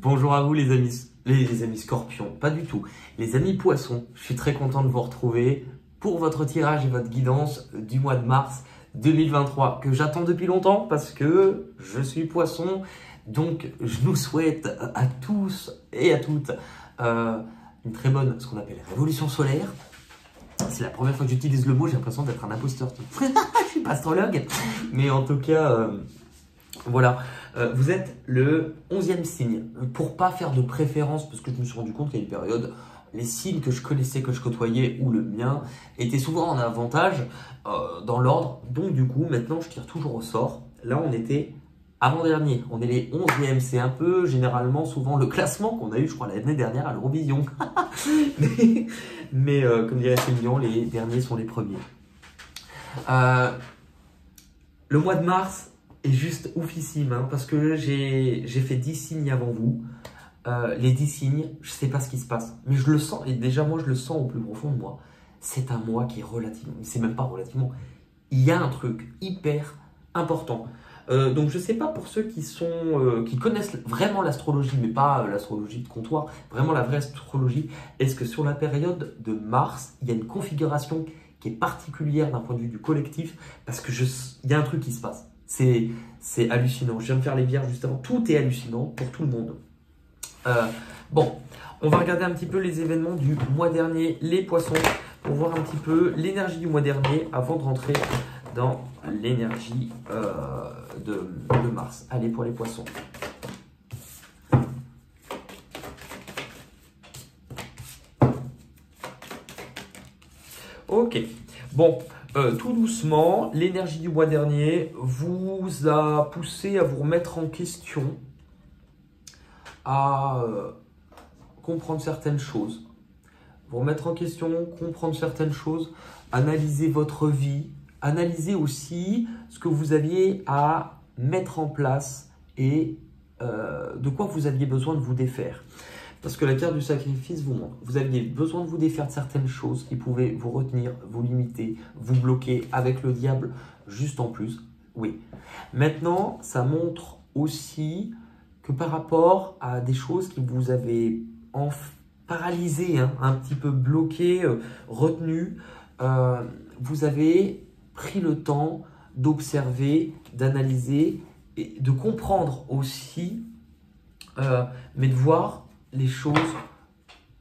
Bonjour à vous les amis scorpions, pas du tout, les amis poissons. Je suis très content de vous retrouver pour votre tirage et votre guidance du mois de mars 2023 que j'attends depuis longtemps parce que je suis poisson. Donc je nous souhaite à tous et à toutes une très bonne, ce qu'on appelle révolution solaire. C'est la première fois que j'utilise le mot, j'ai l'impression d'être un imposteur. Je suis pas astrologue, mais en tout cas, voilà. Vous êtes le 11e signe. Pour pas faire de préférence, parce que je me suis rendu compte qu'il y a une période, les signes que je connaissais, que je côtoyais, ou le mien, étaient souvent en avantage dans l'ordre. Donc du coup, maintenant, je tire toujours au sort. Là, on était avant-dernier. On est les 11e. C'est un peu, généralement, souvent le classement qu'on a eu, je crois, l'année dernière à l'Eurovision. mais comme dirait Céline, les derniers sont les premiers. Le mois de mars est juste oufissime, hein, parce que j'ai fait 10 signes avant vous. Les 10 signes, je ne sais pas ce qui se passe, mais je le sens, et déjà moi je le sens au plus profond de moi. C'est un mois qui est relativement, c'est même pas relativement, il y a un truc hyper important. Donc je ne sais pas pour ceux qui connaissent vraiment l'astrologie, mais pas l'astrologie de comptoir, vraiment la vraie astrologie, est-ce que sur la période de mars, il y a une configuration qui est particulière d'un point de vue du collectif, parce que il y a un truc qui se passe. C'est hallucinant. Je viens de faire les vierges juste avant. Tout est hallucinant pour tout le monde. Bon, on va regarder un petit peu les événements du mois dernier, les poissons, pour voir un petit peu l'énergie du mois dernier avant de rentrer dans l'énergie de mars. Allez, pour les poissons. Ok, bon. Tout doucement, l'énergie du mois dernier vous a poussé à vous remettre en question, à comprendre certaines choses. Vous remettre en question, comprendre certaines choses, analyser votre vie, analyser aussi ce que vous aviez à mettre en place et de quoi vous aviez besoin de vous défaire. Parce que la carte du sacrifice vous montre, vous aviez besoin de vous défaire de certaines choses qui pouvaient vous retenir, vous limiter, vous bloquer avec le diable juste en plus. Oui. Maintenant, ça montre aussi que par rapport à des choses qui vous avaient paralysé, hein, un petit peu bloqué, retenu, vous avez pris le temps d'observer, d'analyser et de comprendre aussi, mais de voir les choses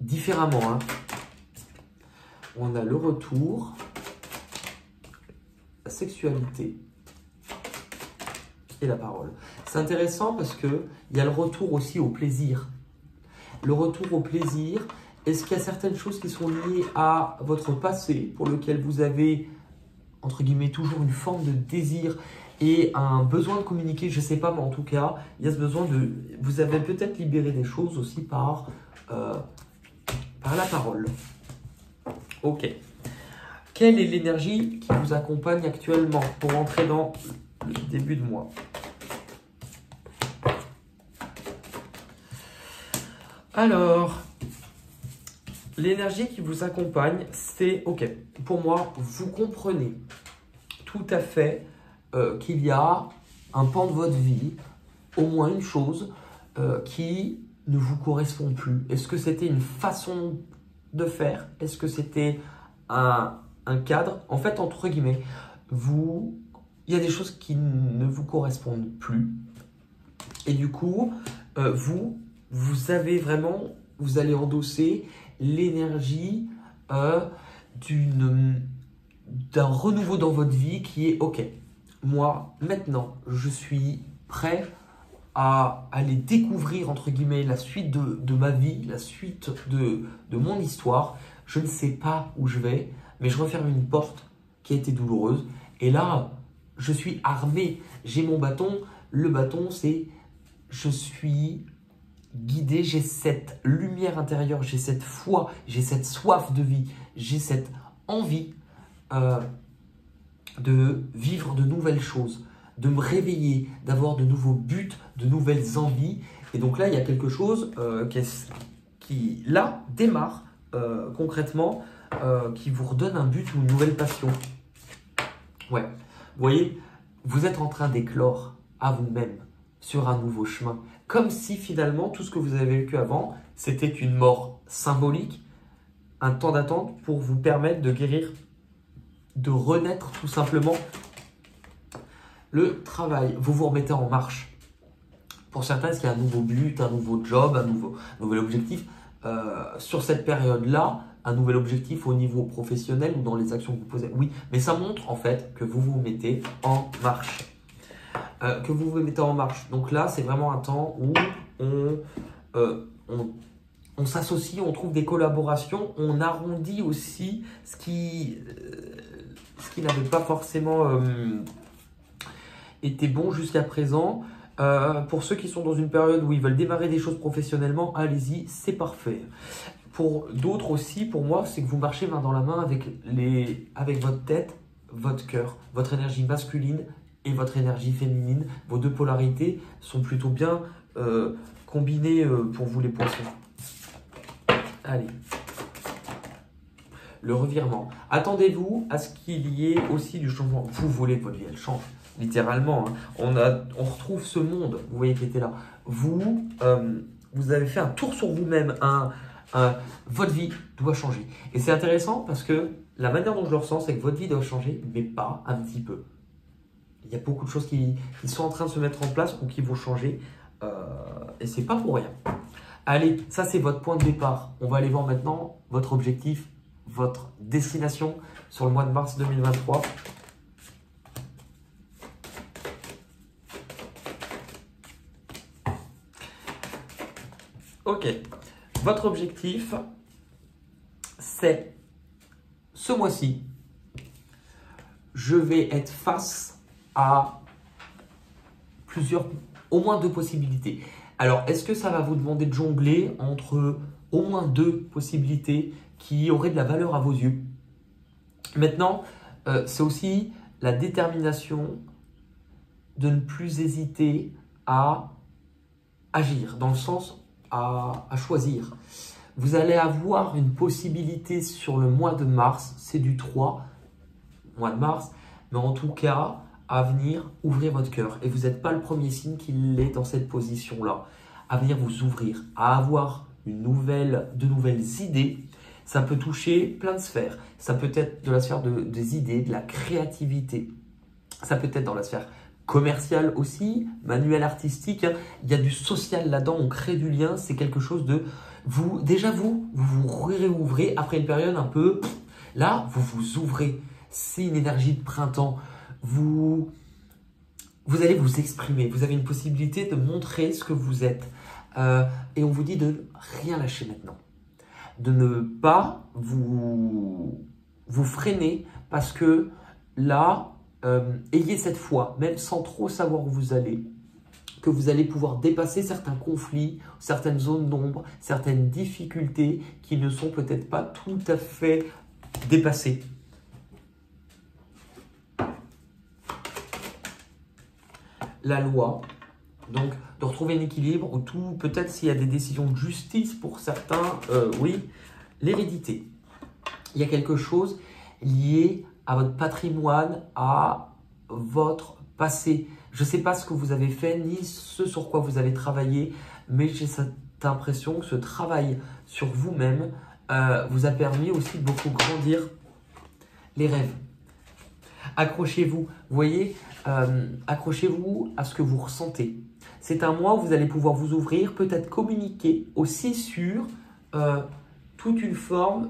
différemment. Hein. On a le retour, la sexualité et la parole. C'est intéressant parce qu'il y a le retour aussi au plaisir. Le retour au plaisir, est-ce qu'il y a certaines choses qui sont liées à votre passé pour lequel vous avez, entre guillemets, toujours une forme de désir et un besoin de communiquer, je ne sais pas, mais en tout cas, il y a ce besoin de... Vous avez peut-être libéré des choses aussi par la parole. Ok. Quelle est l'énergie qui vous accompagne actuellement pour entrer dans le début de mois? Alors, l'énergie qui vous accompagne, c'est... Ok, pour moi, vous comprenez tout à fait qu'il y a un pan de votre vie, au moins une chose, qui ne vous correspond plus. Est-ce que c'était une façon de faire? Est-ce que c'était un cadre? En fait, entre guillemets, il y a des choses qui ne vous correspondent plus. Et du coup, vous avez vraiment, vous allez endosser l'énergie d'un renouveau dans votre vie qui est ok. Moi, maintenant, je suis prêt à aller découvrir, entre guillemets, la suite de ma vie, la suite de mon histoire. Je ne sais pas où je vais, mais je referme une porte qui a été douloureuse. Et là, je suis armé. J'ai mon bâton. Le bâton, c'est je suis guidé. J'ai cette lumière intérieure, j'ai cette foi, j'ai cette soif de vie, j'ai cette envie de vivre de nouvelles choses, de me réveiller, d'avoir de nouveaux buts, de nouvelles envies. Et donc là, il y a quelque chose qui là, démarre concrètement, qui vous redonne un but ou une nouvelle passion. Ouais, vous voyez, vous êtes en train d'éclore à vous-même sur un nouveau chemin. comme si finalement tout ce que vous avez vécu avant, c'était une mort symbolique, un temps d'attente pour vous permettre de guérir, de renaître tout simplement. Le travail, vous vous remettez en marche. Pour certains, est-ce qu'il y a un nouveau but, un nouveau job, un nouvel objectif sur cette période-là, un nouvel objectif au niveau professionnel ou dans les actions que vous posez? Oui, mais ça montre en fait que vous vous mettez en marche. Donc là, c'est vraiment un temps où on s'associe, on trouve des collaborations, on arrondit aussi ce qui n'avait pas forcément été bon jusqu'à présent. Pour ceux qui sont dans une période où ils veulent démarrer des choses professionnellement, allez-y, c'est parfait. Pour d'autres aussi, pour moi, c'est que vous marchez main dans la main avec votre tête, votre cœur, votre énergie masculine et votre énergie féminine. Vos deux polarités sont plutôt bien combinées pour vous les poissons. Allez. Le revirement. Attendez-vous à ce qu'il y ait aussi du changement. Vous voulez que votre vie, elle change. Littéralement. Hein. On retrouve ce monde, vous voyez, qui était là. Vous avez fait un tour sur vous-même. Votre vie doit changer. Et c'est intéressant parce que la manière dont je le ressens, c'est que votre vie doit changer, mais pas un petit peu. Il y a beaucoup de choses qui sont en train de se mettre en place ou qui vont changer. Et c'est pas pour rien. Allez, ça c'est votre point de départ. On va aller voir maintenant votre objectif, votre destination sur le mois de mars 2023. Ok, votre objectif, c'est ce mois-ci, je vais être face à au moins 2 possibilités. Alors, est-ce que ça va vous demander de jongler entre au moins 2 possibilités qui auraient de la valeur à vos yeux? Maintenant, c'est aussi la détermination de ne plus hésiter à agir, dans le sens à choisir. Vous allez avoir une possibilité sur le mois de mars, c'est du 3, mois de mars, mais en tout cas, à venir ouvrir votre cœur. Et vous n'êtes pas le premier signe qu'il est dans cette position-là. À venir vous ouvrir, à avoir de nouvelles idées. Ça peut toucher plein de sphères. Ça peut être de la sphère des idées, de la créativité. Ça peut être dans la sphère commerciale aussi, manuel artistique. Il y a du social là-dedans, on crée du lien. C'est quelque chose de... vous vous réouvrez après une période un peu... Là, vous vous ouvrez. C'est une énergie de printemps. Vous allez vous exprimer. Vous avez une possibilité de montrer ce que vous êtes. Et on vous dit de rien lâcher maintenant. De ne pas vous freiner parce que là, ayez cette foi, même sans trop savoir où vous allez, que vous allez pouvoir dépasser certains conflits, certaines zones d'ombre, certaines difficultés qui ne sont peut-être pas tout à fait dépassées. La loi, donc de retrouver un équilibre, ou tout, peut-être s'il y a des décisions de justice pour certains, oui, l'hérédité. Il y a quelque chose lié à votre patrimoine, à votre passé. Je ne sais pas ce que vous avez fait, ni ce sur quoi vous avez travaillé, mais j'ai cette impression que ce travail sur vous-même vous a permis aussi de beaucoup grandir les rêves. Accrochez-vous, vous voyez, accrochez-vous à ce que vous ressentez. C'est un mois où vous allez pouvoir vous ouvrir, peut-être communiquer aussi sur toute une forme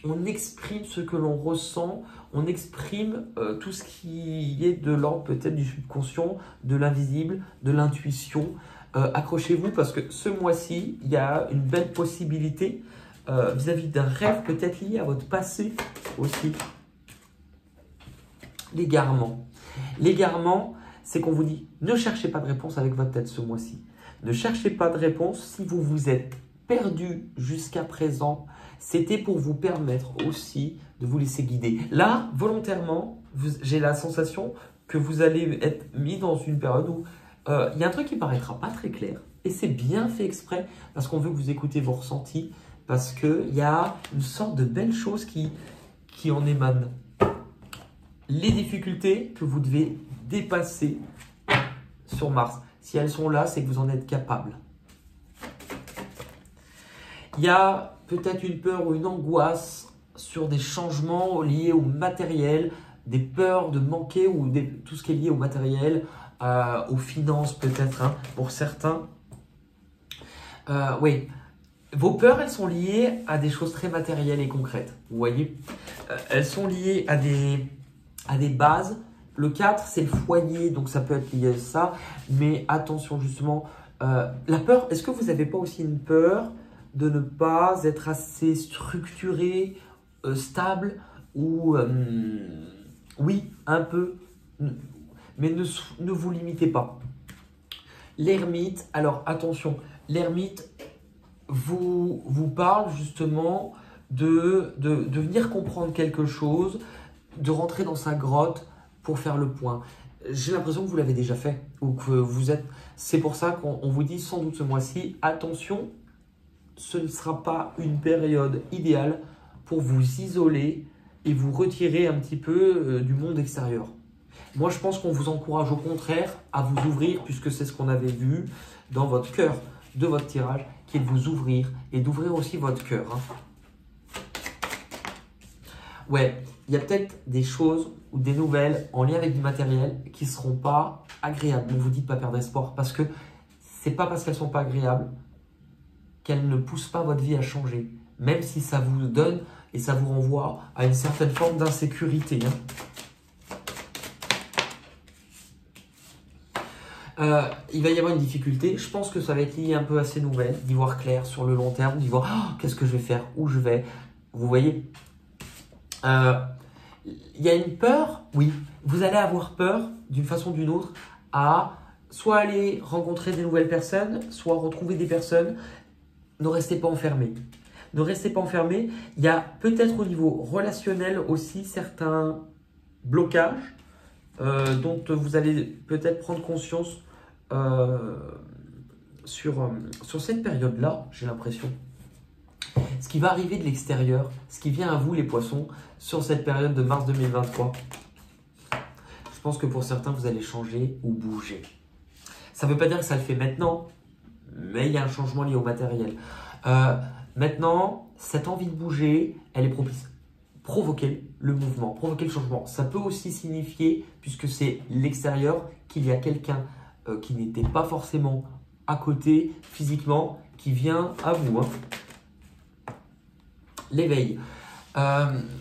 on exprime ce que l'on ressent, on exprime tout ce qui est de l'ordre peut-être du subconscient, de l'invisible, de l'intuition. Accrochez-vous parce que ce mois-ci, il y a une belle possibilité vis-à-vis d'un rêve peut-être lié à votre passé aussi. L'égarement. L'égarement, c'est qu'on vous dit, ne cherchez pas de réponse avec votre tête ce mois-ci. Ne cherchez pas de réponse si vous vous êtes perdu jusqu'à présent. C'était pour vous permettre aussi de vous laisser guider. Là, volontairement, j'ai la sensation que vous allez être mis dans une période où il y a un truc qui paraîtra pas très clair. Et c'est bien fait exprès parce qu'on veut que vous écoutez vos ressentis, parce qu'il y a une sorte de belle chose qui en émane. Les difficultés que vous devez dépasser sur Mars. Si elles sont là, c'est que vous en êtes capable. Il y a peut-être une peur ou une angoisse sur des changements liés au matériel, des peurs de manquer ou tout ce qui est lié au matériel, aux finances peut-être, hein, pour certains. Oui, vos peurs, elles sont liées à des choses très matérielles et concrètes. Vous voyez, elles sont liées à des bases. Le 4, c'est le foyer, donc ça peut être lié à ça. Mais attention justement, la peur, est-ce que vous n'avez pas aussi une peur de ne pas être assez structuré, stable ou oui, un peu, mais ne vous limitez pas. L'ermite, alors attention, l'ermite vous parle justement de venir comprendre quelque chose, de rentrer dans sa grotte pour faire le point. J'ai l'impression que vous l'avez déjà fait ou que vous êtes. C'est pour ça qu'on vous dit sans doute ce mois-ci, attention, ce ne sera pas une période idéale pour vous isoler et vous retirer un petit peu du monde extérieur. Moi, je pense qu'on vous encourage au contraire à vous ouvrir, puisque c'est ce qu'on avait vu dans votre cœur de votre tirage, qui est de vous ouvrir et d'ouvrir aussi votre cœur. Hein. Ouais, il y a peut-être des choses ou des nouvelles en lien avec du matériel qui ne seront pas agréables. Ne vous dites pas perdre espoir, parce que ce n'est pas parce qu'elles ne sont pas agréables qu'elles ne poussent pas votre vie à changer, même si ça vous donne et ça vous renvoie à une certaine forme d'insécurité. Hein. Il va y avoir une difficulté. Je pense que ça va être lié un peu à ces nouvelles, d'y voir clair sur le long terme, d'y voir qu'est-ce que je vais faire, où je vais. Vous voyez, il y a une peur, oui. Vous allez avoir peur d'une façon ou d'une autre à soit aller rencontrer des nouvelles personnes, soit retrouver des personnes. Ne restez pas enfermés. Ne restez pas enfermés. Il y a peut-être au niveau relationnel aussi certains blocages dont vous allez peut-être prendre conscience sur cette période-là, j'ai l'impression. Ce qui va arriver de l'extérieur, ce qui vient à vous les poissons, sur cette période de mars 2023, je pense que pour certains, vous allez changer ou bouger. Ça ne veut pas dire que ça le fait maintenant, mais il y a un changement lié au matériel. Maintenant, cette envie de bouger, elle est propice. Provoquer le mouvement, provoquer le changement. Ça peut aussi signifier, puisque c'est l'extérieur, qu'il y a quelqu'un qui n'était pas forcément à côté physiquement, qui vient à vous. Hein. L'éveil.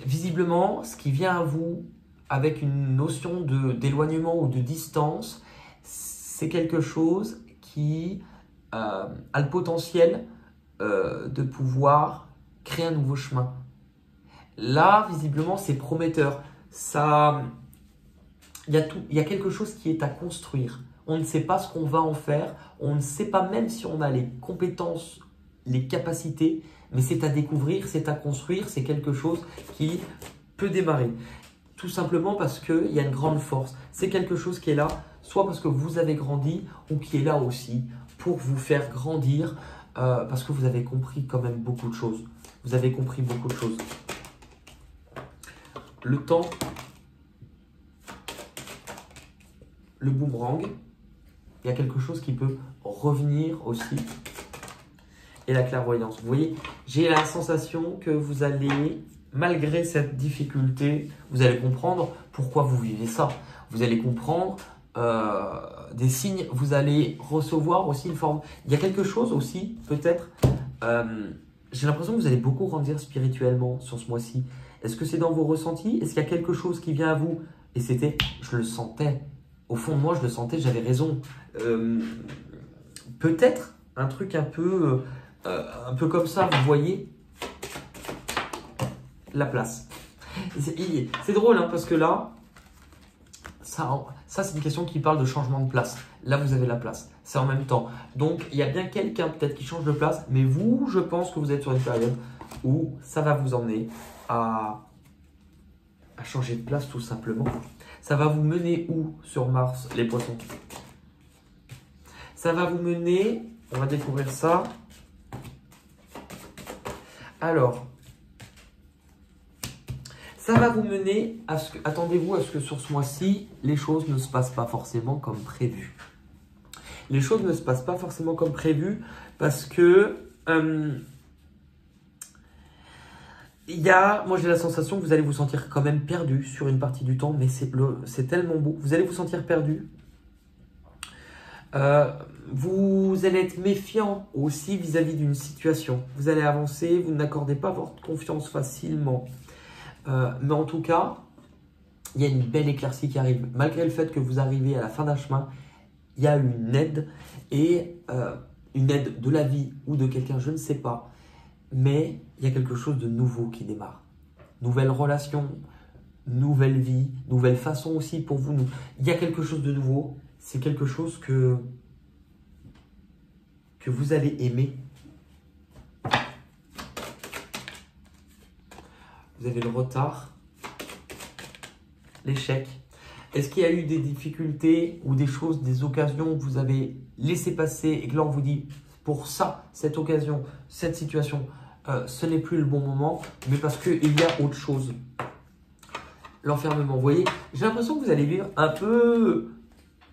Visiblement, ce qui vient à vous avec une notion d'éloignement ou de distance, c'est quelque chose qui a le potentiel de pouvoir créer un nouveau chemin. Là, visiblement, c'est prometteur. Il y a quelque chose qui est à construire. On ne sait pas ce qu'on va en faire. On ne sait pas même si on a les compétences, les capacités. Mais c'est à découvrir, c'est à construire. C'est quelque chose qui peut démarrer. Tout simplement parce qu'il y a une grande force. C'est quelque chose qui est là, soit parce que vous avez grandi ou qui est là aussi pour vous faire grandir parce que vous avez compris quand même beaucoup de choses. Vous avez compris beaucoup de choses. Le temps, le boomerang, il y a quelque chose qui peut revenir aussi. Et la clairvoyance. Vous voyez, j'ai la sensation que vous allez, malgré cette difficulté, vous allez comprendre pourquoi vous vivez ça. Vous allez comprendre des signes, vous allez recevoir aussi une forme. Il y a quelque chose aussi, peut-être, j'ai l'impression que vous allez beaucoup grandir spirituellement sur ce mois-ci. Est-ce que c'est dans vos ressentis? Est-ce qu'il y a quelque chose qui vient à vous? Et c'était, je le sentais. Au fond de moi, je le sentais, j'avais raison. Peut-être un truc un peu comme ça, vous voyez la place. C'est drôle, hein, parce que là, ça c'est une question qui parle de changement de place. Là, vous avez la place. C'est en même temps. Donc, il y a bien quelqu'un peut-être qui change de place, mais vous, je pense que vous êtes sur une période où ça va vous emmener à changer de place tout simplement. Ça va vous mener où sur Mars, les poissons? Ça va vous mener, on va découvrir ça. Alors, ça va vous mener à ce que, attendez-vous à ce que sur ce mois-ci, les choses ne se passent pas forcément comme prévu. les choses ne se passent pas forcément comme prévu parce que moi j'ai la sensation que vous allez vous sentir quand même perdu sur une partie du temps, mais c'est tellement beau. Vous allez vous sentir perdu. Vous allez être méfiant aussi vis-à-vis d'une situation. Vous allez avancer, vous n'accordez pas votre confiance facilement. Mais en tout cas, il y a une belle éclaircie qui arrive. Malgré le fait que vous arrivez à la fin d'un chemin, il y a une aide, et une aide de la vie ou de quelqu'un, je ne sais pas. Mais il y a quelque chose de nouveau qui démarre. Nouvelle relation, nouvelle vie, nouvelle façon aussi pour vous. Il y a quelque chose de nouveau. C'est quelque chose que vous allez aimer. Vous avez le retard, l'échec. Est-ce qu'il y a eu des difficultés ou des choses, des occasions que vous avez laissé passer et que là on vous dit pour ça, cette occasion, cette situation, ce n'est plus le bon moment, mais parce qu'il y a autre chose. L'enfermement, vous voyez, j'ai l'impression que vous allez vivre un peu...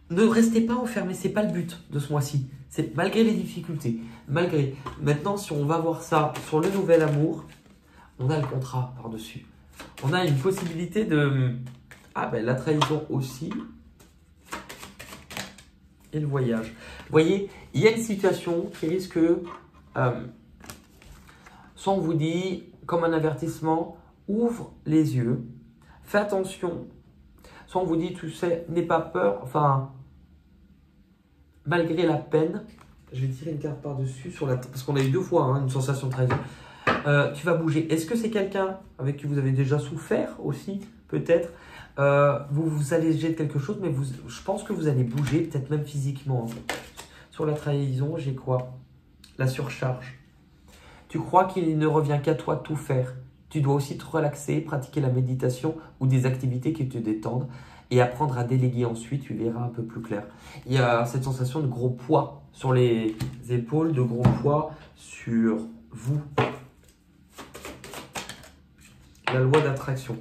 Ne restez pas enfermé, ce n'est pas le but de ce mois-ci. C'est malgré les difficultés, malgré. Maintenant, si on va voir ça sur le nouvel amour, on a le contrat par-dessus. On a une possibilité de... Ah ben la trahison aussi. Et le voyage. Vous voyez, il y a une situation qui risque... soit on vous dit, comme un avertissement, ouvre les yeux, fais attention. Soit on vous dit, tu sais, n'aie pas peur, enfin, malgré la peine, je vais tirer une carte par-dessus, parce qu'on a eu 2 fois une sensation de trahison. Tu vas bouger. Est-ce que c'est quelqu'un avec qui vous avez déjà souffert aussi, peut-être vous vous allégez de quelque chose, mais je pense que vous allez bouger, peut-être même physiquement. Sur la trahison, j'ai quoi? La surcharge. Tu crois qu'il ne revient qu'à toi de tout faire. Tu dois aussi te relaxer, pratiquer la méditation ou des activités qui te détendent et apprendre à déléguer ensuite, tu verras un peu plus clair. Il y a cette sensation de gros poids sur les épaules, de gros poids sur vous. La loi d'attraction.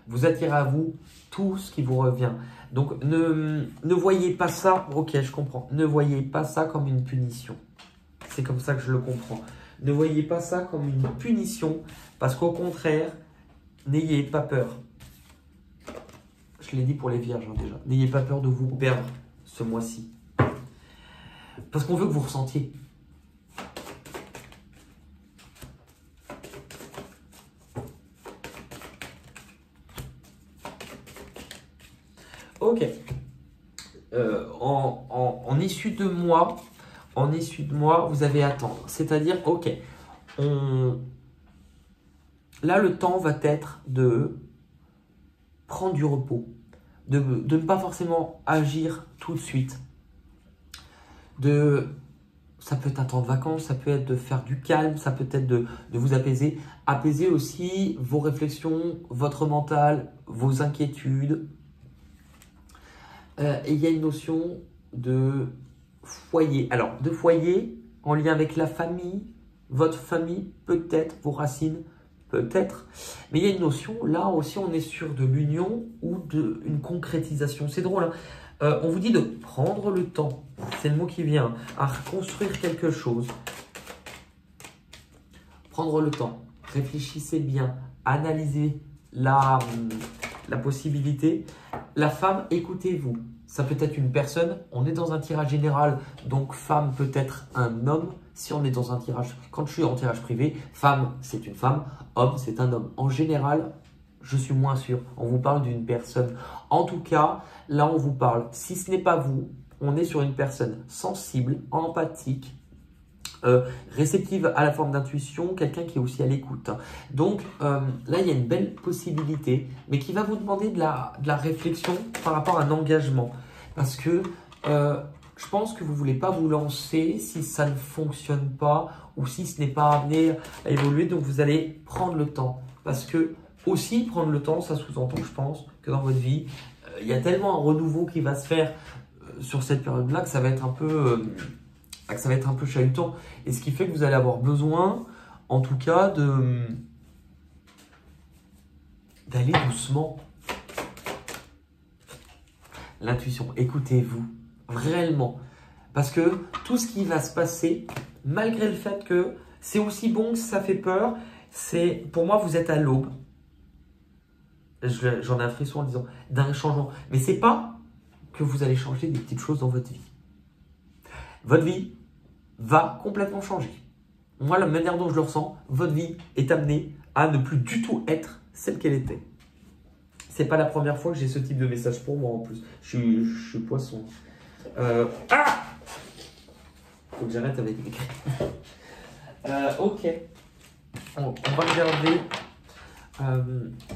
Vous attirez à vous tout ce qui vous revient. Donc ne voyez pas ça, ok je comprends, ne voyez pas ça comme une punition. C'est comme ça que je le comprends. Ne voyez pas ça comme une punition, parce qu'au contraire, n'ayez pas peur. Je l'ai dit pour les vierges déjà. N'ayez pas peur de vous perdre ce mois-ci. Parce qu'on veut que vous ressentiez. Ok. En issue de mois, vous avez à attendre. C'est-à-dire, ok, là le temps va être de prendre du repos, de ne pas forcément agir tout de suite. Ça peut être un temps de vacances, ça peut être de faire du calme, ça peut être de vous apaiser. Apaiser aussi vos réflexions, votre mental, vos inquiétudes. Et il y a une notion de foyer. Alors, de foyer en lien avec la famille, votre famille, peut-être, vos racines, peut-être. Mais il y a une notion, là aussi, on est sur de l'union ou d'une concrétisation. C'est drôle, hein. On vous dit de prendre le temps, c'est le mot qui vient, à reconstruire quelque chose. Prendre le temps, réfléchissez bien, analysez la possibilité. La femme, écoutez-vous. Ça peut être une personne, on est dans un tirage général, donc femme peut être un homme. Si on est dans un tirage, quand je suis en tirage privé, femme c'est une femme, homme c'est un homme. En général, je suis moins sûr, on vous parle d'une personne. En tout cas, là on vous parle, si ce n'est pas vous, on est sur une personne sensible, empathique, réceptive à la forme d'intuition, quelqu'un qui est aussi à l'écoute. Donc là, il y a une belle possibilité, mais qui va vous demander de la réflexion par rapport à un engagement. Parce que je pense que vous ne voulez pas vous lancer si ça ne fonctionne pas ou si ce n'est pas amené à évoluer. Donc, vous allez prendre le temps. Parce que aussi, prendre le temps, ça sous-entend, je pense, que dans votre vie, il y a tellement un renouveau qui va se faire sur cette période-là que ça va être un peu... que ça va être un peu chahutant. Et ce qui fait que vous allez avoir besoin, en tout cas, d'aller doucement. L'intuition, écoutez-vous, réellement. Parce que tout ce qui va se passer, malgré le fait que c'est aussi bon que ça fait peur, pour moi, vous êtes à l'aube. J'en ai un frisson en disant d'un changement. Mais ce n'est pas que vous allez changer des petites choses dans votre vie. Votre vie va complètement changer. Moi, la manière dont je le ressens, votre vie est amenée à ne plus du tout être celle qu'elle était. C'est pas la première fois que j'ai ce type de message pour moi en plus. Je suis poisson. Faut que j'arrête avec les cris. Ok. On va regarder.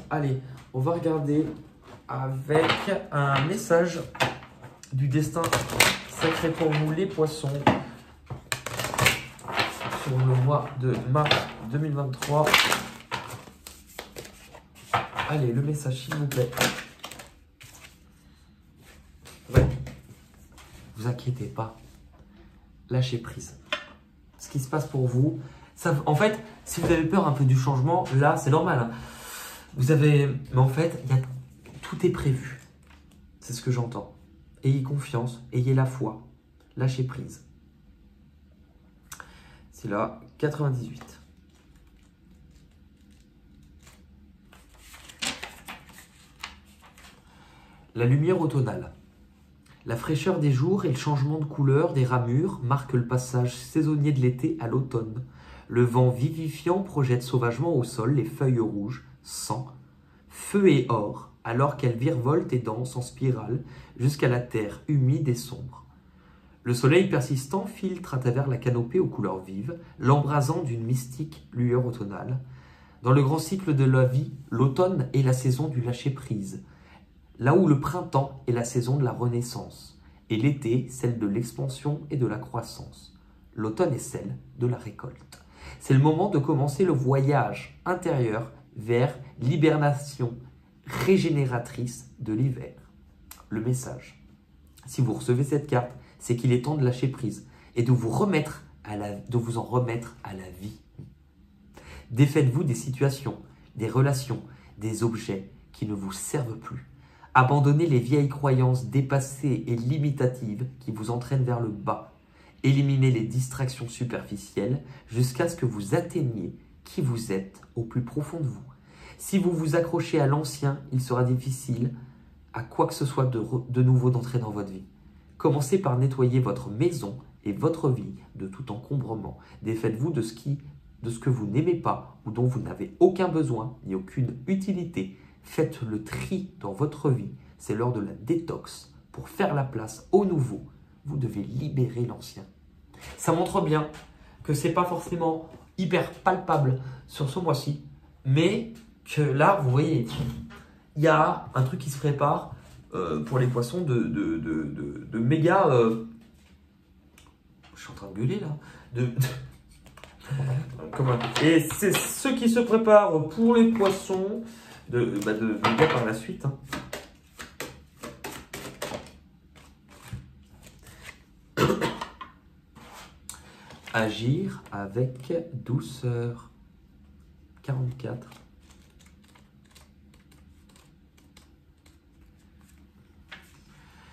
Allez, on va regarder avec un message du destin sacré pour vous, les poissons, sur le mois de mars 2023. Allez, le message, s'il vous plaît. Ouais. Vous inquiétez pas. Lâchez prise. Ce qui se passe pour vous, ça, en fait, si vous avez peur un peu du changement, là, c'est normal. Hein. Mais en fait, tout est prévu. C'est ce que j'entends. Ayez confiance, ayez la foi. Lâchez prise. C'est là, 98. La lumière automnale. La fraîcheur des jours et le changement de couleur des ramures marquent le passage saisonnier de l'été à l'automne. Le vent vivifiant projette sauvagement au sol les feuilles rouges, sang, feu et or, alors qu'elles virevoltent et dansent en spirale jusqu'à la terre humide et sombre. Le soleil persistant filtre à travers la canopée aux couleurs vives, l'embrasant d'une mystique lueur automnale. Dans le grand cycle de la vie, l'automne est la saison du lâcher-prise, là où le printemps est la saison de la renaissance, et l'été celle de l'expansion et de la croissance. L'automne est celle de la récolte. C'est le moment de commencer le voyage intérieur vers l'hibernation régénératrice de l'hiver. Le message. Si vous recevez cette carte, c'est qu'il est temps de lâcher prise et de vous en remettre à la vie. Défaites-vous des situations, des relations, des objets qui ne vous servent plus. Abandonnez les vieilles croyances dépassées et limitatives qui vous entraînent vers le bas. Éliminez les distractions superficielles jusqu'à ce que vous atteigniez qui vous êtes au plus profond de vous. Si vous vous accrochez à l'ancien, il sera difficile à quoi que ce soit de nouveau d'entrer dans votre vie. Commencez par nettoyer votre maison et votre vie de tout encombrement. Défaites-vous de ce que vous n'aimez pas ou dont vous n'avez aucun besoin ni aucune utilité. Faites le tri dans votre vie. C'est l'heure de la détox. Pour faire la place au nouveau, vous devez libérer l'ancien. Ça montre bien que ce n'est pas forcément hyper palpable sur ce mois-ci, mais que là, vous voyez, il y a un truc qui se prépare pour les poissons de méga... je suis en train de gueuler là. Et c'est ce qui se prépare pour les poissons de méga par la suite. Hein. Agir avec douceur. 44.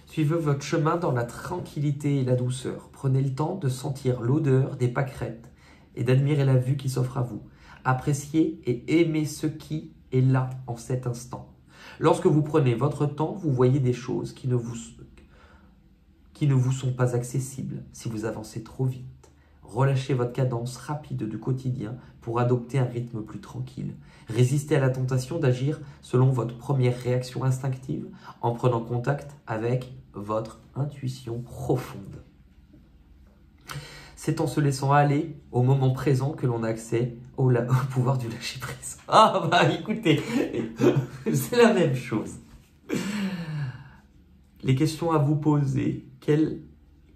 Suivez votre chemin dans la tranquillité et la douceur. Prenez le temps de sentir l'odeur des pâquerettes et d'admirer la vue qui s'offre à vous. Appréciez et aimez ce qui est là en cet instant. Lorsque vous prenez votre temps, vous voyez des choses qui ne vous sont pas accessibles si vous avancez trop vite. Relâchez votre cadence rapide du quotidien pour adopter un rythme plus tranquille. Résistez à la tentation d'agir selon votre première réaction instinctive en prenant contact avec votre intuition profonde. C'est en se laissant aller au moment présent que l'on a accès au pouvoir du lâcher-prise. Ah bah écoutez, c'est la même chose. Les questions à vous poser, quelle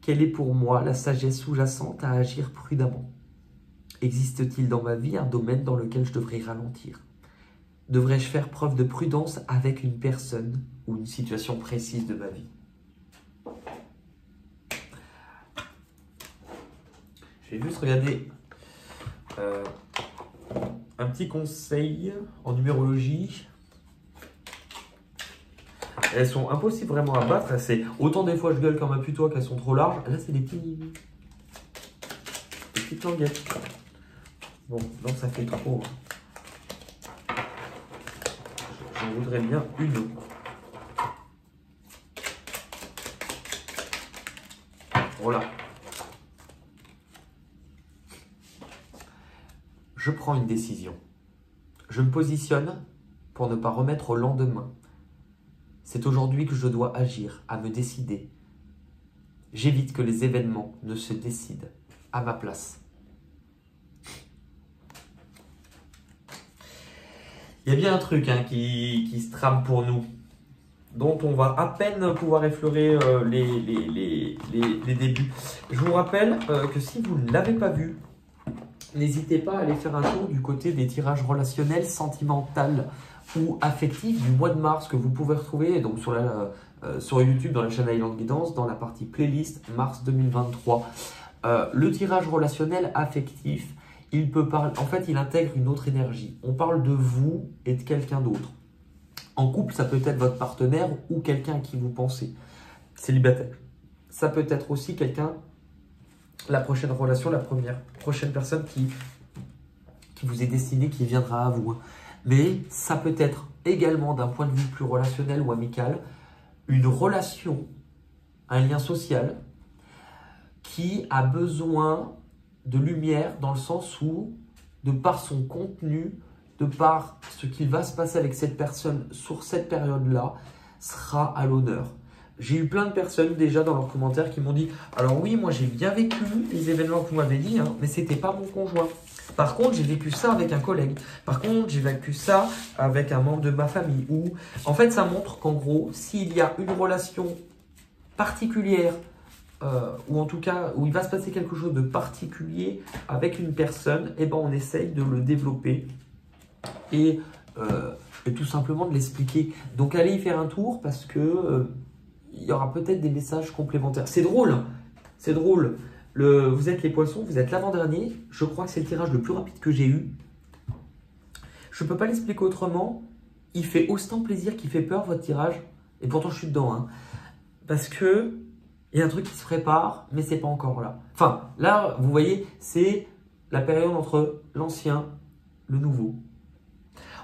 est pour moi la sagesse sous-jacente à agir prudemment? Existe-t-il dans ma vie un domaine dans lequel je devrais ralentir? Devrais-je faire preuve de prudence avec une personne ou une situation précise de ma vie? Je vais juste regarder un petit conseil en numérologie. Elles sont impossibles vraiment à battre. C'est autant des fois je gueule comme un putois qu'elles sont trop larges. Là, c'est des petites languettes. Bon, donc ça fait trop. J'en voudrais bien une. Voilà. Je prends une décision. Je me positionne pour ne pas remettre au lendemain. C'est aujourd'hui que je dois agir, à me décider. J'évite que les événements ne se décident à ma place. Il y a bien un truc qui se trame pour nous, dont on va à peine pouvoir effleurer les débuts. Je vous rappelle que si vous ne l'avez pas vu, n'hésitez pas à aller faire un tour du côté des tirages relationnels, sentimentaux ou affectifs du mois de mars que vous pouvez retrouver donc sur YouTube dans la chaîne Island Guidance dans la partie playlist mars 2023. Le tirage relationnel affectif, il peut parler, en fait, il intègre une autre énergie. On parle de vous et de quelqu'un d'autre. En couple, ça peut être votre partenaire ou quelqu'un à qui vous pensez. Célibataire. Ça peut être aussi quelqu'un, la prochaine relation, prochaine personne qui vous est destinée, qui viendra à vous. Mais ça peut être également, d'un point de vue plus relationnel ou amical, une relation, un lien social qui a besoin de lumière dans le sens où, de par son contenu, de par ce qui va se passer avec cette personne sur cette période-là, sera à l'honneur. J'ai eu plein de personnes déjà dans leurs commentaires qui m'ont dit « Alors oui, moi j'ai bien vécu les événements que vous m'avez dit, mais c'était pas mon conjoint. Par contre, j'ai vécu ça avec un collègue. Par contre, j'ai vécu ça avec un membre de ma famille. » Ou en fait, ça montre qu'en gros, s'il y a une relation particulière, ou en tout cas, où il va se passer quelque chose de particulier avec une personne, eh ben, on essaye de le développer et tout simplement de l'expliquer. Donc, allez y faire un tour parce que il y aura peut-être des messages complémentaires. C'est drôle, c'est drôle. Vous êtes les poissons, vous êtes l'avant-dernier. Je crois que c'est le tirage le plus rapide que j'ai eu. Je ne peux pas l'expliquer autrement. Il fait autant plaisir qu'il fait peur, votre tirage. Et pourtant, je suis dedans. Parce que il y a un truc qui se prépare, mais c'est pas encore là. Enfin, là, vous voyez, c'est la période entre l'ancien, le nouveau.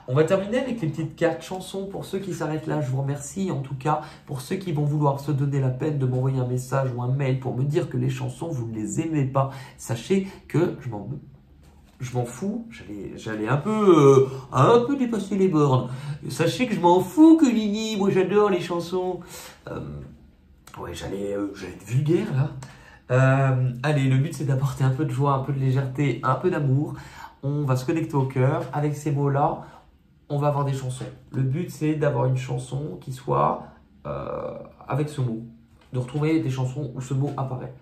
On va terminer avec les petites cartes chansons. Pour ceux qui s'arrêtent là, je vous remercie. En tout cas, pour ceux qui vont vouloir se donner la peine de m'envoyer un message ou un mail pour me dire que les chansons, vous ne les aimez pas, sachez que je m'en fous. J'allais un peu dépasser les bornes. Sachez que je m'en fous que Nini, moi j'adore les chansons. Ouais, j'allais être vulgaire là. Allez, le but c'est d'apporter un peu de joie, un peu de légèreté, un peu d'amour. On va se connecter au cœur. Avec ces mots-là, on va avoir des chansons. Le but c'est d'avoir une chanson qui soit avec ce mot. De retrouver des chansons où ce mot apparaît.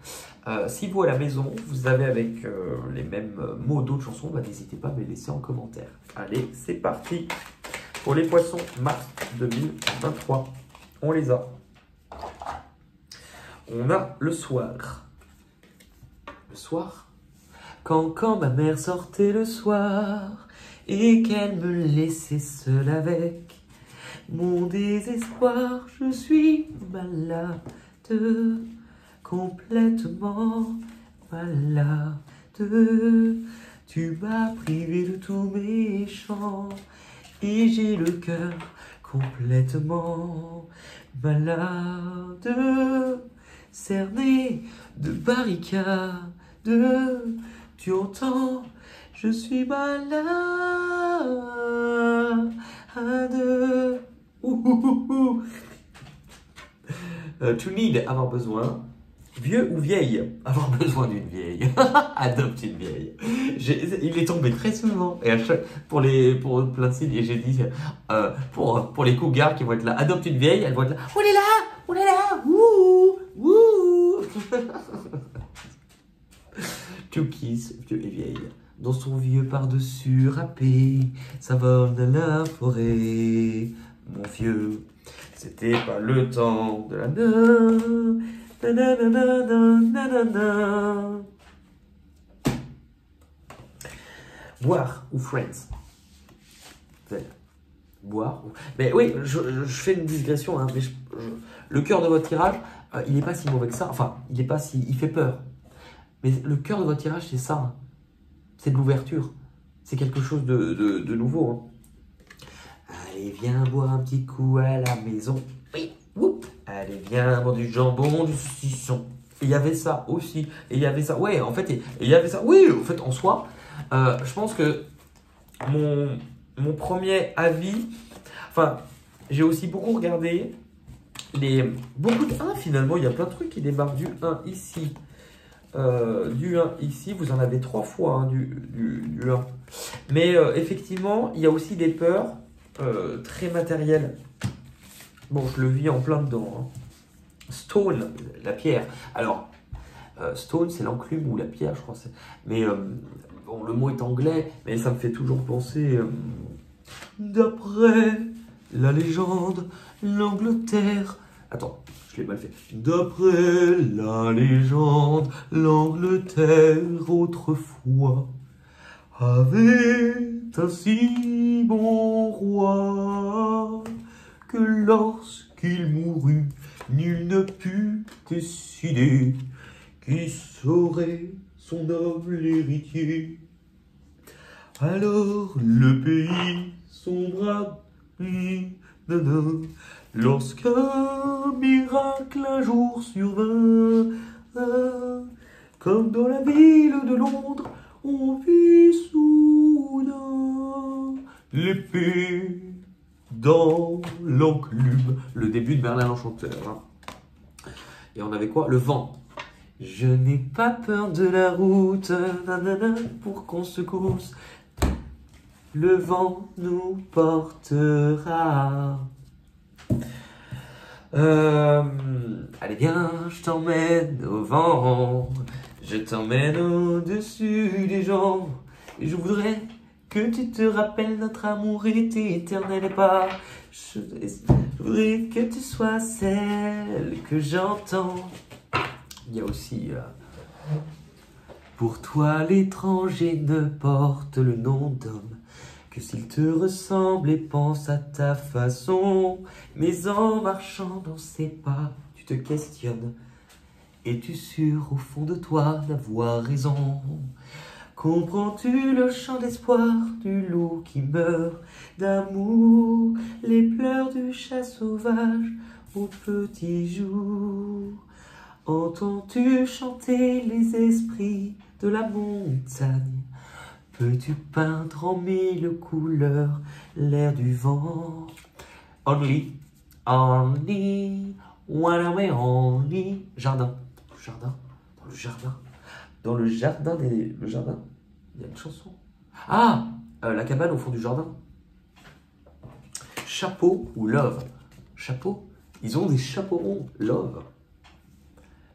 Si vous à la maison, vous avez avec les mêmes mots d'autres chansons, n'hésitez pas à me les laisser en commentaire. Allez, c'est parti pour les poissons mars 2023. On les a. On a le soir. Le soir, quand ma mère sortait le soir et qu'elle me laissait seule avec mon désespoir, je suis malade, complètement malade. Tu m'as privé de tous mes chants et j'ai le cœur complètement malade. Cerné de barricades, tu entends, je suis malade. To need, avoir besoin. Vieux ou vieille, avoir besoin d'une vieille. Adopte une vieille. Il est tombé très souvent. Et pour plein de signes, et j'ai dit, pour les cougars qui vont être là, adopte une vieille, elles vont être là. On est là, wouh, wouh. To kiss, vieux et vieille. Dans son vieux par-dessus râpé, ça vole dans la forêt. Mon vieux, c'était pas le temps de la Boire ou Friends. boire. Mais oui, je fais une digression, hein, mais le cœur de votre tirage, il n'est pas si mauvais que ça. Enfin, il fait peur. Mais le cœur de votre tirage, c'est ça. Hein. C'est de l'ouverture. C'est quelque chose de nouveau. Hein. Allez, viens boire un petit coup à la maison. Oui, whoop. Allez, viens boire du jambon, du saucisson. Et il y avait ça aussi. Et il y avait ça. Ouais, en fait, il y avait ça. Oui, en fait, en soi, je pense que mon premier avis, enfin, j'ai aussi beaucoup regardé beaucoup de 1 finalement. Il y a plein de trucs qui démarrent du 1 ici. Du 1 ici, vous en avez 3 fois hein, du 1. Mais effectivement, il y a aussi des peurs très matérielles. Bon, je le vis en plein dedans. Hein. Stone, la pierre. Alors, stone, c'est l'enclume ou la pierre, je crois. Mais bon, le mot est anglais, mais ça me fait toujours penser. D'après la légende, l'Angleterre. Attends, je l'ai mal fait. D'après la légende, l'Angleterre autrefois avait un si bon roi que lorsqu'il mourut, nul ne put décider qui serait son noble héritier. Alors le pays sombra, lorsqu'un miracle un jour survint, comme dans la ville de Londres, on vit soudain l'épée dans l'enclume. Le début de Merlin l'Enchanteur. Hein. Et on avait quoi? Le vent. Je n'ai pas peur de la route, nanana, pour qu'on se course. Le vent nous portera. Allez bien, je t'emmène au vent. Je t'emmène au-dessus des gens. Et je voudrais que tu te rappelles notre amour était éternel et pas. Je voudrais que tu sois celle que j'entends. Il y a aussi... pour toi l'étranger ne porte le nom d'homme que s'il te ressemble et pense à ta façon. Mais en marchant dans ses pas, tu te questionnes. Es-tu sûr au fond de toi d'avoir raison? Comprends-tu le chant d'espoir du loup qui meurt d'amour, les pleurs du chat sauvage au petit jour? Entends-tu chanter les esprits de la montagne? Peux-tu peindre en 1000 couleurs l'air du vent? Only, only, one away, only. Jardin, jardin, dans le jardin. Dans le jardin le jardin, il y a une chanson. Ah, la cabane au fond du jardin. Chapeau ou love? Chapeau, ils ont des chapeaux ronds. Love.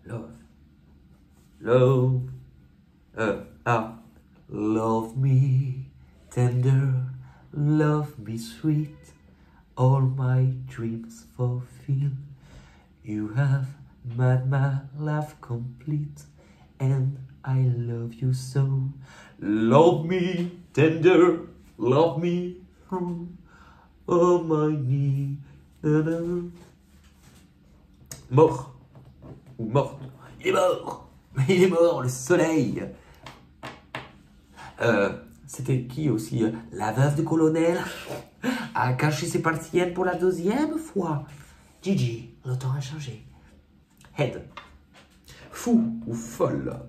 Love. Love. Love me tender, love me sweet, all my dreams fulfill. You have made my life complete, and I love you so. Love me tender, love me through all my need. Mort ou morte. Il est mort. Il est mort, le soleil. C'était qui aussi? La veuve du colonel a caché ses persiennes pour la 2e fois. Gigi, le temps a changé. Head. Fou ou folle.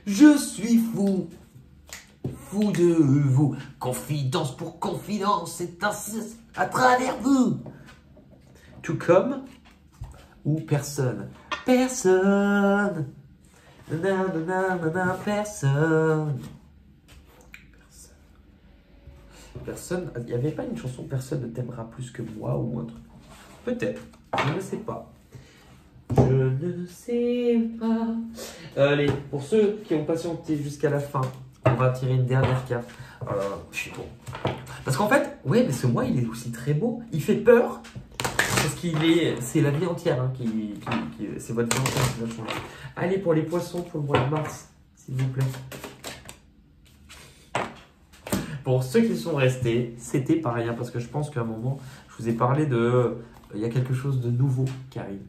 Je suis fou. Fou de vous. Confidence pour confidence, c'est à travers vous. To come ou personne. Personne. Personne. Personne. Il n'y avait pas une chanson Personne ne t'aimera plus que moi ou un truc? Peut-être. Je ne sais pas. Je ne sais pas. Allez, pour ceux qui ont patienté jusqu'à la fin, on va tirer une dernière carte. Bon. Parce qu'en fait, ouais, mais ce mois, il est aussi très beau. Il fait peur. Parce c'est la vie entière, hein, c'est votre vie entière qui va changer. Allez, pour les poissons, pour le mois de mars, s'il vous plaît. Pour ceux qui sont restés, c'était pareil, hein, parce que je pense qu'à un moment, je vous ai parlé de... Il y a quelque chose de nouveau qui arrive.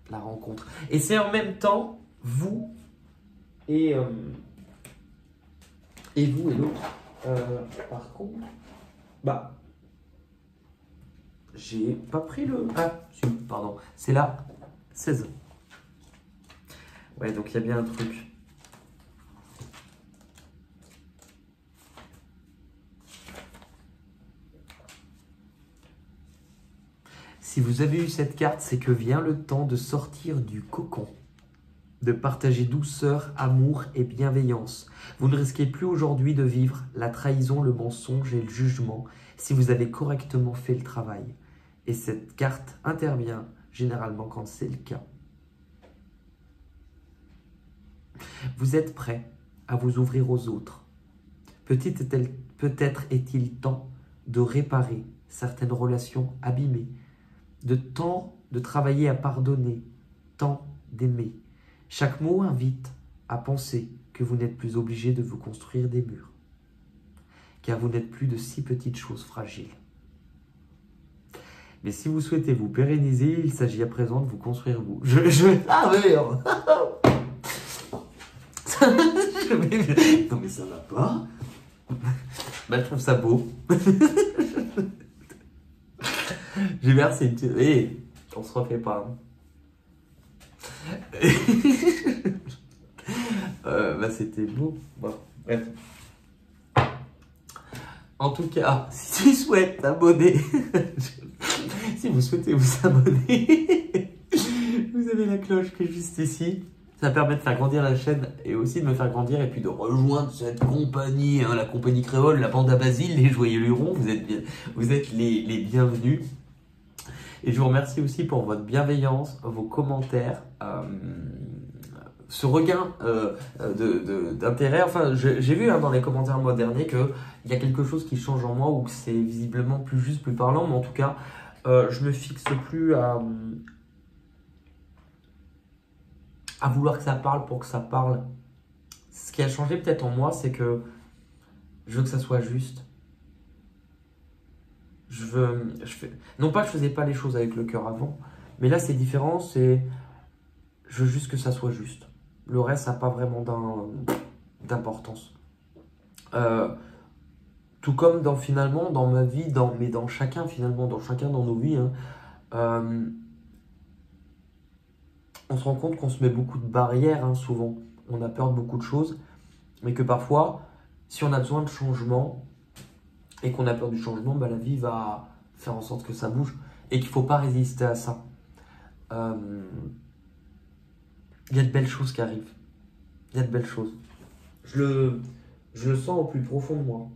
La rencontre. Et c'est en même temps, vous et vous et l'autre. Par contre, bah, j'ai pas pris le... Ah, si, pardon. C'est là, 16. Ouais, donc il y a bien un truc. Si vous avez eu cette carte, c'est que vient le temps de sortir du cocon, de partager douceur, amour et bienveillance. Vous ne risquez plus aujourd'hui de vivre la trahison, le mensonge et le jugement si vous avez correctement fait le travail. Et cette carte intervient généralement quand c'est le cas. Vous êtes prêt à vous ouvrir aux autres. Peut-être est-il temps de réparer certaines relations abîmées, de travailler à pardonner, tant d'aimer. Chaque mot invite à penser que vous n'êtes plus obligé de vous construire des murs, car vous n'êtes plus de si petites choses fragiles. Mais si vous souhaitez vous pérenniser, il s'agit à présent de vous construire vous. Ah merde. Non mais ça va pas. Bah, je trouve ça beau. J'ai versé une petite... Hey, on se refait pas. Bah, c'était beau. Bon, bref. En tout cas, si tu souhaites t'abonner, si vous souhaitez vous abonner, vous avez la cloche qui est juste ici. Ça permet de faire grandir la chaîne et aussi de me faire grandir et puis de rejoindre cette compagnie, hein, la compagnie créole, la bande à Basile, les joyeux lurons. Vous êtes les bienvenus. Et je vous remercie aussi pour votre bienveillance, vos commentaires, ce regain d'intérêt. Enfin, j'ai vu hein, dans les commentaires le mois dernier qu'il y a quelque chose qui change en moi ou que c'est visiblement plus juste, plus parlant. Mais en tout cas, je me fixe plus à vouloir que ça parle pour que ça parle. Ce qui a changé peut-être en moi, c'est que je veux que ça soit juste. Non pas que je faisais pas les choses avec le cœur avant, mais là c'est différent, je veux juste que ça soit juste. Le reste, ça n'a pas vraiment d'importance. Tout comme finalement dans ma vie, mais dans chacun dans nos vies, hein, on se rend compte qu'on se met beaucoup de barrières, hein, souvent. On a peur de beaucoup de choses, mais que parfois, si on a besoin de changement, et qu'on a peur du changement, bah, la vie va faire en sorte que ça bouge et qu'il ne faut pas résister à ça. Il y a de belles choses qui arrivent. Il y a de belles choses. Je le sens au plus profond de moi.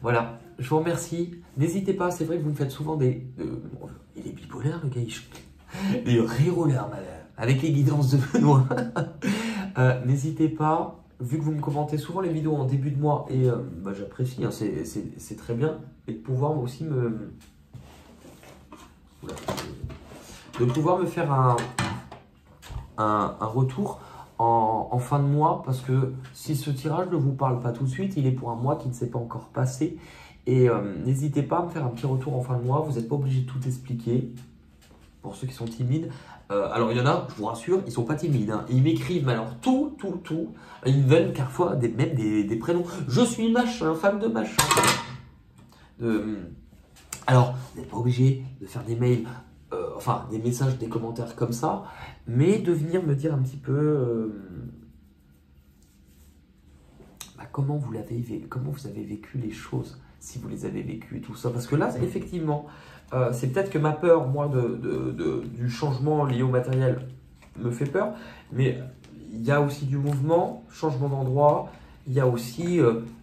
Voilà, je vous remercie. N'hésitez pas, c'est vrai que vous me faites souvent il est bipolaire le gars, des rires aux larmes, avec les guidances de Benoît. N'hésitez pas, vu que vous me commentez souvent les vidéos en début de mois, et bah, j'apprécie, hein, c'est très bien, et de pouvoir aussi de pouvoir me faire un retour en fin de mois, parce que si ce tirage ne vous parle pas tout de suite, il est pour un mois qui ne s'est pas encore passé, et n'hésitez pas à me faire un petit retour en fin de mois, vous n'êtes pas obligé de tout expliquer, pour ceux qui sont timides. Alors il y en a, je vous rassure, ils ne sont pas timides, hein. Ils m'écrivent, mais alors tout, ils me donnent parfois même des prénoms. Je suis machin, femme de machin. Alors, vous n'êtes pas obligé de faire des mails, enfin des messages, des commentaires comme ça, mais de venir me dire un petit peu comment vous avez vécu les choses, si vous les avez vécues et tout ça. Parce que là, effectivement, c'est peut-être que ma peur, moi, du changement lié au matériel me fait peur, mais il y a aussi du mouvement, changement d'endroit, il y a aussi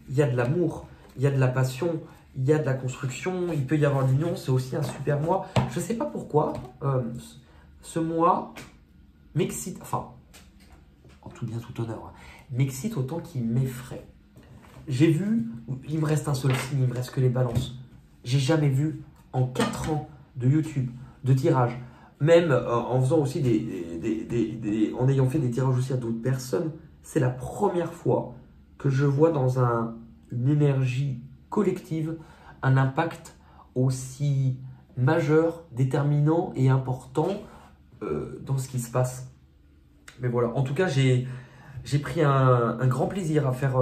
il y a de l'amour, il y a de la passion, il y a de la construction, il peut y avoir l'union, c'est aussi un super mois. Je ne sais pas pourquoi, ce mois m'excite, enfin, en tout bien, tout honneur, m'excite autant qu'il m'effraie. J'ai vu, il me reste un seul signe, il me reste que les balances. J'ai jamais vu, en 4 ans de YouTube, de tirage, même en faisant aussi en ayant fait des tirages aussi à d'autres personnes, c'est la première fois que je vois dans une énergie collective un impact aussi majeur, déterminant et important dans ce qui se passe. Mais voilà, en tout cas, j'ai pris un grand plaisir à faire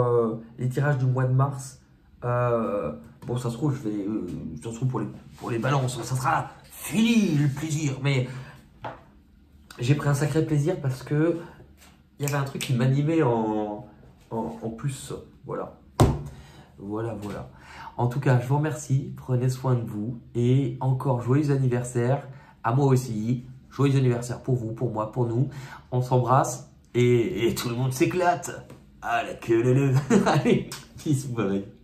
les tirages du mois de mars. Bon, ça se trouve, ça se trouve pour les balances, ça sera fini le plaisir. Mais j'ai pris un sacré plaisir parce que il y avait un truc qui m'animait en plus. Voilà. Voilà. En tout cas, je vous remercie. Prenez soin de vous. Et encore, joyeux anniversaire à moi aussi. Joyeux anniversaire pour vous, pour moi, pour nous. On s'embrasse et tout le monde s'éclate. Ah, la queue, allez, bisous, bye.